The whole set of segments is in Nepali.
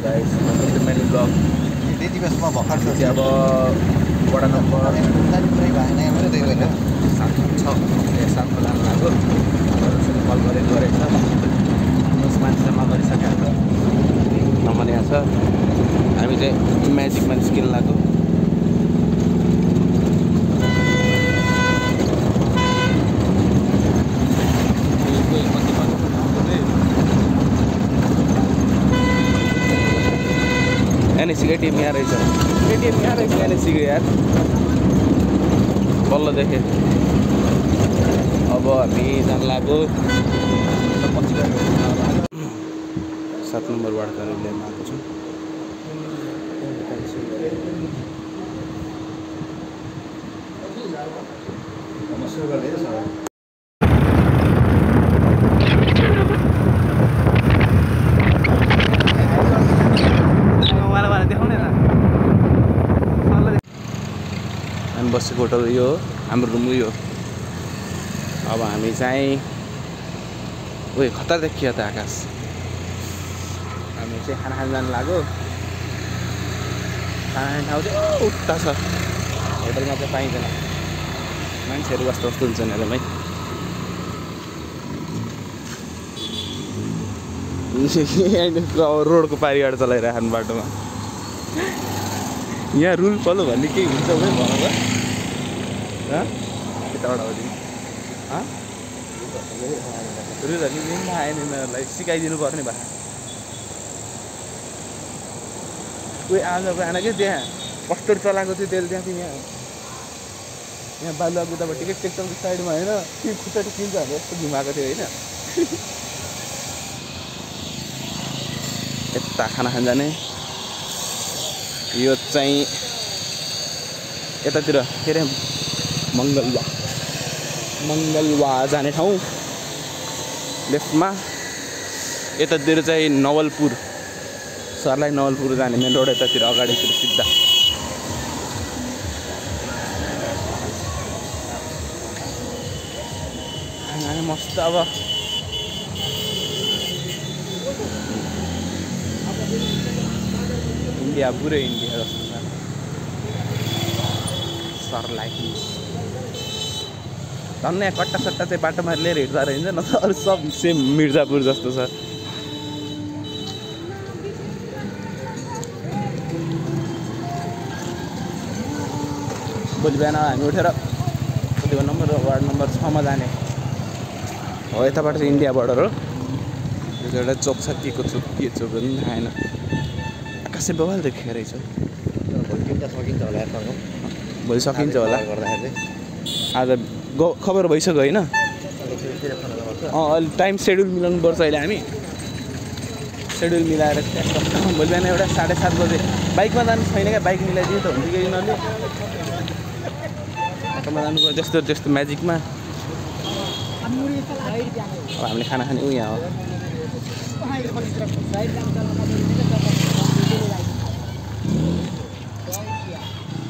Guys welcome to my new vlog. त्यही दिवसमा भर्खर चाहिँ अब वडा नम्बर 7 खोला लाग्यो कल गरेको रहेछ मान्छे जम्मा गरिसकेको नम्बर यहाँ छ हामी चाहिँ म्याजिकमा निस्किन लाग्यो एनएसी का टीम यहाँ रहेछ केटीएम यहाँ रहेछ एनएसी को यार बल्ल देखे अब हामी जान लाग्यो 7 नम्बर वार्ड कार्यालयमा आएको छु हामी बसेको होटल यो हो हाम्रो रुम यो अब हामी चाहिँ उयो खतरा देखियो त आकाश हामी चाहिँ खाना खान जानु लाग्यो खाना खाने ठाउँ चाहिँ उता छ होटलमा चाहिँ पाइँदैन मान्छेहरू कस्तो कस्तो हुन्छन् हेरौँ है रोडको पारिबाट चलाइरहनु बाटोमा यहाँ रुल फलो भन्ने केही हुन्छ है भनेर यताबाट हो रुलहरू नि आएन यिनीहरूलाई सिकाइदिनु पर्ने भए कोही आज आएन क्या त्यहाँ कस्तो चलाएको थियो त्यसले त्यहाँ यहाँ बालुवा बुदाबाट टिकट टेक्सनको साइडमा होइन त्यो खुट्टा टिकिन्छ भने यस्तो घुमाएको थियो होइन यता खाना खान जाने यो चाहिँ यतातिर के अरे मङ्गलवा जाने ठाउँ लेफ्टमा यतातिर चाहिँ नवलपुर सरलाई नवलपुर जाने मेन रोड यतातिर अगाडितिर सिधा मस्त अब इन्डिया पुरै इन्डिया जस्तो छ सरलाई धन्न यहाँ कट्टा सट्टा चाहिँ बाटोमा लिएर हिँड्दा रहन्छ न त अरू सब सेम मिर्जापुर जस्तो छ भोलि बिहान हामी उठेर कतिको नम्बर वार्ड नम्बर 6 मा जाने हो यताबाट चाहिँ इन्डिया बोर्डर हो यो चाहिँ एउटा चोक छ के को चोक के चोक पनि थाहा छैन आकाशे बवाल देखेको रहेछ भोलि सकिन्छ होला आज खबर भइसक्यो होइन अहिले टाइम सेड्युल मिलाउनु पर्छ अहिले हामी सेड्युल मिलाएर भोलि बिहान एउटा 7:30 बजे बाइकमा जानु छैन क्या बाइक मिलाइदियो त हुन्छ कि यिनीहरूले बाटोमा जानुपर्छ जस्तो त्यस्तो म्याजिकमा अब हामीले खाना खाने यहाँ हो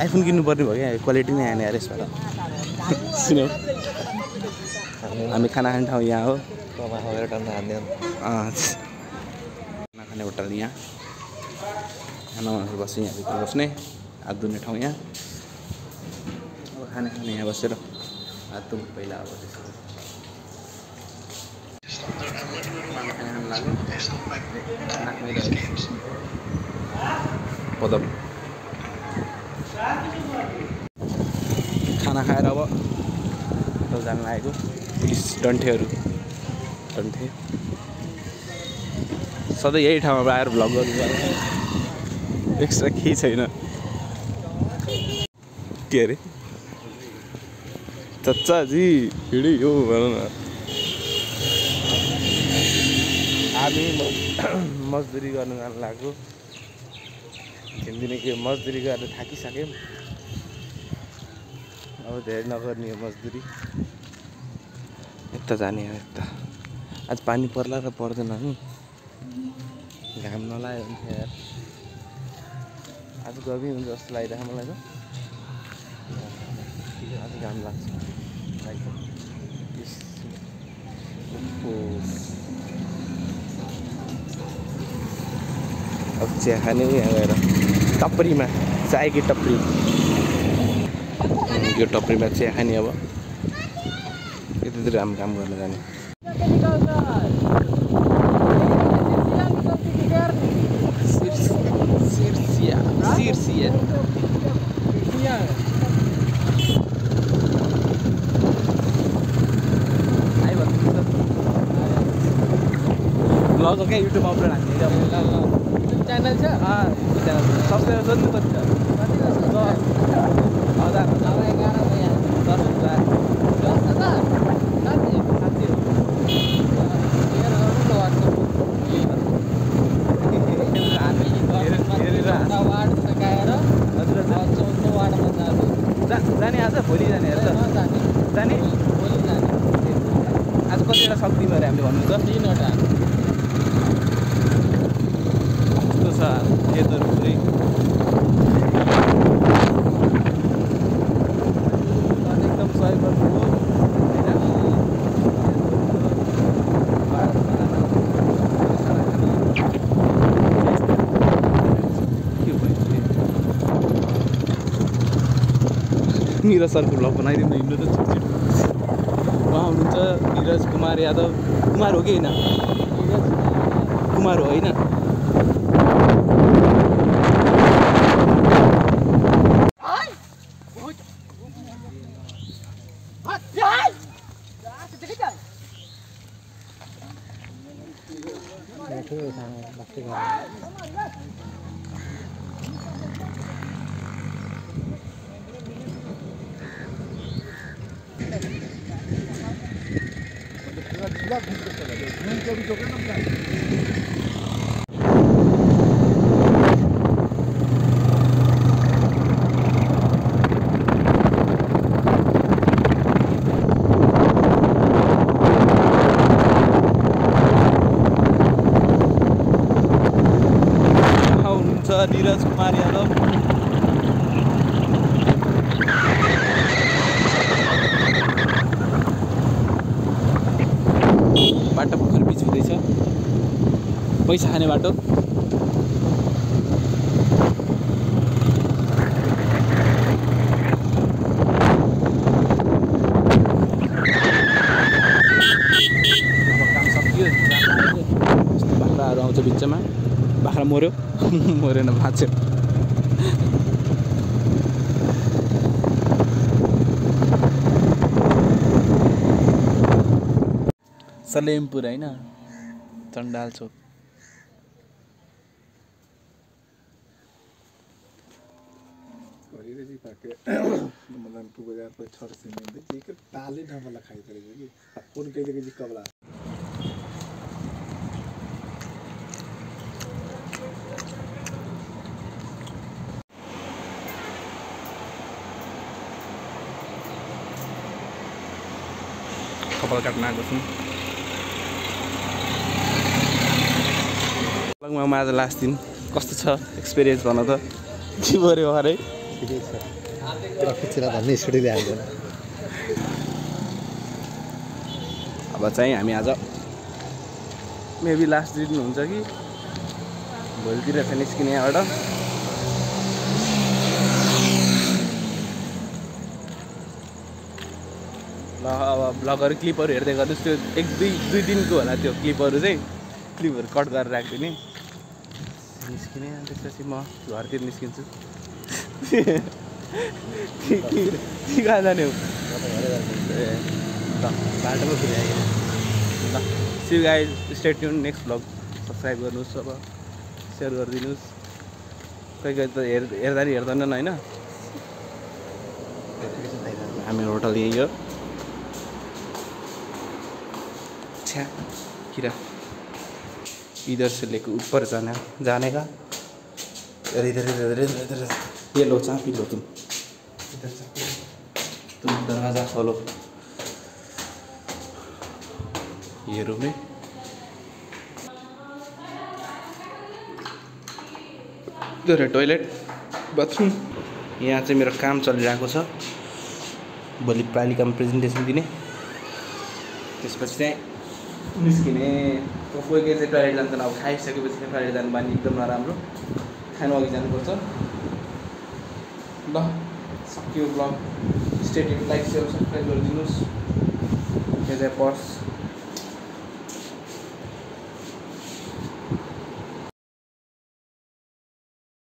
आइफोन किन्नु पर्ने भयो क्या क्वालिटी नै आएन यार यसबाट सुन्यौ हामी खाना खाने ठाउँ यहाँ हो खाना खाने होटल यहाँ खाना बस्छ यहाँभित्र बस्ने हात धुने ठाउँ यहाँ अब खाना खाने यहाँ बसेर हात धुनु पहिला अब पदम खाना खाएर अब होटल जान लागेको पुलिस डन्ठेहरू सधैँ यही ठाउँमा आएर भ्लग गर्नु एक्स्ट्रा केही छैन के अरे चच्चाजी हिँडी हो भन न हामी मजदुरी गर्न जान लाग्यो दिनदिनै के मजदुरी गरेर थाकिसक्यौँ अब धेरै नगर्ने हो मजदुरी यता जाने हो यता आज पानी पर्ला र पर्दैन नि घाम नलाग्यो भने यार आज गर्मी हुन्छ जस्तो लागिरहेको मलाई त आज घाम लाग्छ अब चिया खाने यहाँ गएर टप्रीमा चायकी टप्री यो टप्रीमा चिया खाने अब यतातिर हामी काम गर्न जाने ब्लग क्या युट्युबमा अपलोड हान्ने क्या च्यानल छ च्यानल सब्सक्राइबर सोध्नु कति छ 10,000 जाने आज भोलि जाने हेर त जाने भोलि जाने आज कतिवटा सक्दिनँ अरे हामीले भन्नु त 3वटा कस्तो छ खेतहरू पुरै एकदम सहयोग गर्नुभयो निरज सरको भ्लग बनाइदिउँ न हिँड्नु त छिटो उहाँ हुनुहुन्छ निरज कुमार यादव कुमार हो कि होइन कुमार हो होइन निरज कुमार यादव बाटो पोखर बिच हुँदैछ पैसा खाने बाटो काम सकियो बाख्राहरू आउँछ बिचमा बाख्रा मर्यो मरेन बाँच्यो सलेमपुर होइन चण्डाल चोक कपाल काट्न आएको छु लगमा आज लास्ट दिन कस्तो छ एक्सपिरियन्स भन त के गर्यो अरे अब चाहिँ हामी आज मेबी लास्ट दिन हुन्छ कि भोलितिर चाहिँ निस्किने यहाँबाट ल अब ब्लगहरू क्लिपहरू हेर्दै गर्नुहोस् त्यो दुई दिनको होला त्यो क्लिपहरू चाहिँ क्लिपहरू कट गरेर राखिदिने निस्किने अनि त्यसपछि म घरतिर निस्किन्छु कहाँ जाने हो ए ल बाटोमा फेरि आयो ल see you guys stay tune next blog subscribe गर्नुहोस् अब सेयर गरिदिनुहोस् कोही कोही त हेर्दा नि हेर्दैनन् होइन हामी होटल यही हो छ्या किरा इधर से लेकर ऊपर जाने का इधर इधर इधर इधर ये लो चाबी लो तुम इधर चाबी तुम दरवाज़ा खोलो ये रूम है इधर है टॉयलेट बाथरूम यहाँ चाहिँ मेरो काम चलिरहेको छ भोलि पालिकामा प्रेजेन्टेसन दिने त्यसपछि चाहिँ निस्किने कोही कोही चाहिँ टोइलेट जान्छन्, अब खाइसकेपछि चाहिँ टोइलेट जानु बानी एकदम नराम्रो, खानु अघि जानुपर्छ। ल सक्यो blog, stay tune, like share subscribe गरिदिनुहोस्। यो चाहिँ पर्स